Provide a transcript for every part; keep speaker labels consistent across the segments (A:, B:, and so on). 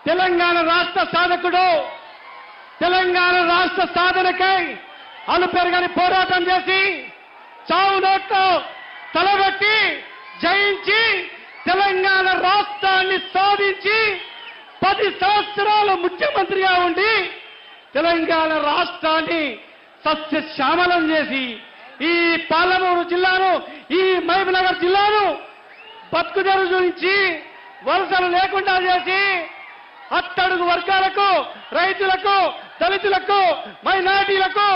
A: తెలంగాణ రాష్ట్ర సాధకుడు, తెలంగాణ రాష్ట్ర సాధనకై అలుపెరగని పోరాటం చేసి చావు నోట్లో తలబెట్టి జయించి తెలంగాణ రాష్ట్రాన్ని సాధించి 10 సంవత్సరాలు ముఖ్యమంత్రిగా ఉండి తెలంగాణ రాష్ట్రాన్ని సస్యశ్యామలం చేసి ఈ పాలమూరు జిల్లాను, ఈ మహబూబ్నగర్ జిల్లాను బతుకుదెరువు చూపించి వలసలు లేకుండా చేసి అట్టడుగు వర్గాలకు, రైతులకు, దళితులకు, మైనారిటీలకు,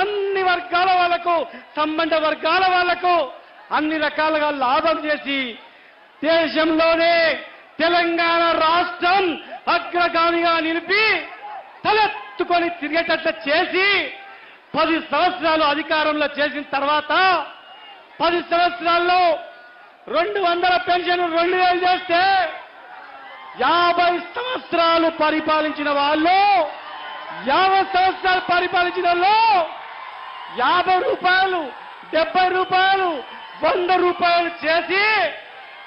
A: అన్ని వర్గాల వాళ్లకు, సంబంధ వర్గాల వాళ్లకు అన్ని రకాలుగా లాభం చేసి దేశంలోనే తెలంగాణ రాష్ట్రం అగ్రగామిగా నిలిపి తలెత్తుకొని తిరిగేటట్లు చేసి 10 సంవత్సరాలు అధికారంలో చేసిన తర్వాత 10 సంవత్సరాల్లో 200 పెన్షన్ 2000 చేస్తే 50 సంవత్సరాలు పరిపాలించిన వాళ్ళు, 50 సంవత్సరాలు పరిపాలించిన వాళ్ళు 50 రూపాయలు, 70 రూపాయలు, 100 రూపాయలు చేసి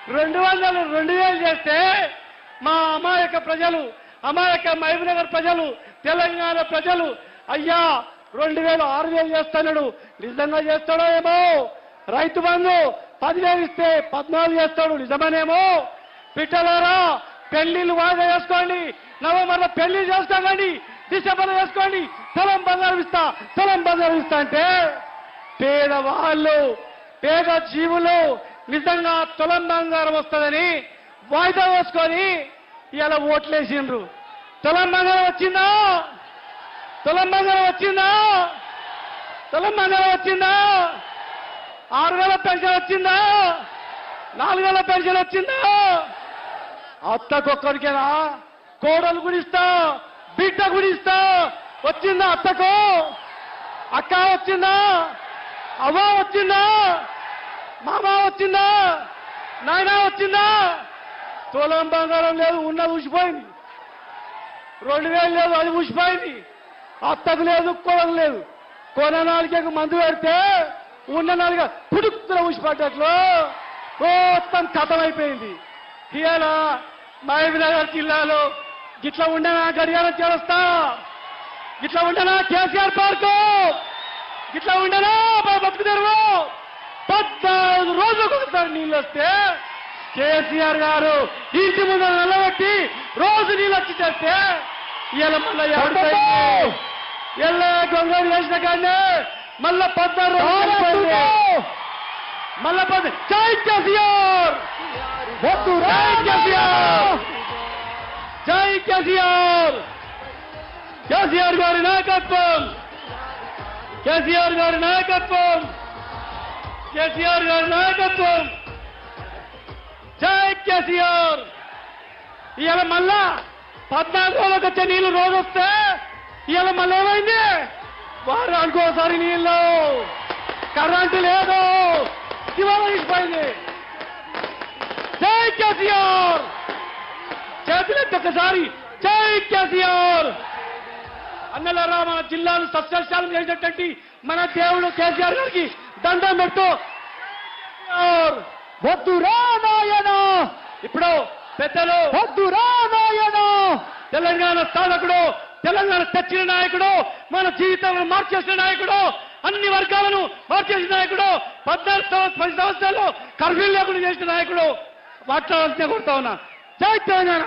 A: 200 2000 చేస్తే మా అమాయక ప్రజలు, అమాయక మహబూబ్నగర్ ప్రజలు, తెలంగాణ ప్రజలు అయ్యా 2000 6000 చేస్తున్నాడు, నిజంగా చేస్తాడో ఏమో, రైతు బంధు 10,000 ఇస్తే 14 చేస్తాడు నిజమనేమో, పిట్టలారా పెళ్లిళ్ళు వాయిదా చేసుకోండి, నవంబర్లో పెళ్లి చేసుకోండి, డిసెంబర్లో చేసుకోండి, తులం బంగారం ఇస్తా అంటే పేదవాళ్ళు, పేద జీవులు నిజంగా తులం బంగారం వస్తుందని వాయిదా వేసుకొని ఇలా ఓట్లేసిండ్రు. తులం బంగారం వచ్చిందా? తులం బంగారం వచ్చిందా? తులం బంగారం వచ్చిందా? 6000 పెన్షన్ వచ్చిందా? 4000 పెన్షన్ వచ్చిందా? అత్తకొక్కరికేనా? కోడలు గుడిస్తా, బిడ్డ గుడిస్తా వచ్చిందా? అత్తకు అక్క వచ్చిందా? అవ్వ వచ్చిందా? మామ వచ్చిందా? నాయన వచ్చిందా? తులం బంగారం లేదు, ఉన్నది ఊసిపోయింది. 2000 లేదు, అది ఊసిపోయింది. అత్తకు లేదు, కోడలు లేదు. కొన నాలుగకు మందు పెడితే ఉన్న నాలుగ పుడుక్కున ఊసిపడ్డట్లు మొత్తం కథమైపోయింది. ఇవాళ మహబూబ్నగర్ జిల్లాలో గిట్లా ఉండనా గడియారం చేస్తా, గిట్లా ఉండనా కేసీఆర్ పార్కు, గిట్లా ఉండనా బతుకుదెరువు 14 రోజులకు ఒకసారి నీళ్ళు వస్తే కేసీఆర్ గారు ఇంటి ముందు నిలబెట్టి రోజు నీళ్ళు వచ్చి చేస్తే ఇవాళ మళ్ళా ఎల్ల గొంగళి వేసిన కానీ మళ్ళా 16 రోజులు మళ్ళా జై కేసీఆర్, జై కేసీఆర్, జై కేసీఆర్, కేసీఆర్ గారి నాయకత్వం, కేసీఆర్ గారి నాయకత్వం, కేసీఆర్ గారి నాయకత్వం, జై కేసీఆర్. ఇవాళ మళ్ళా 14 రోజులకు వచ్చే నీళ్లు రోజు వస్తే ఇవాళ మళ్ళీ ఏమైంది? వారానికి ఒకసారి నీళ్ళు, కరెంటు లేదు, ఇవాళ ఇచ్చిపోయింది. జై కేసీఆర్, చేతులెత్తి ఒకసారి జై కేసీఆర్. అన్నలారా మన జిల్లాను సస్యశాలం చేసేటట్టు మన దేవుడు కేసీఆర్ గారికి దండం పెట్టు. వద్దురా నాయన, ఇప్పుడు పెద్దలు వద్దురా నాయన, తెలంగాణ సాధకుడు, తెలంగాణ తెచ్చిన నాయకుడు, మన జీవితాలను మార్చేసిన నాయకుడు, అన్ని వర్గాలను మార్చేసిన నాయకుడు, 10 సంవత్సరాలు కర్ఫ్యూ లేకుండా చేసిన నాయకుడు మాట్లాడాల్సిన కొడతా ఉన్నా. జై తెలంగాణ.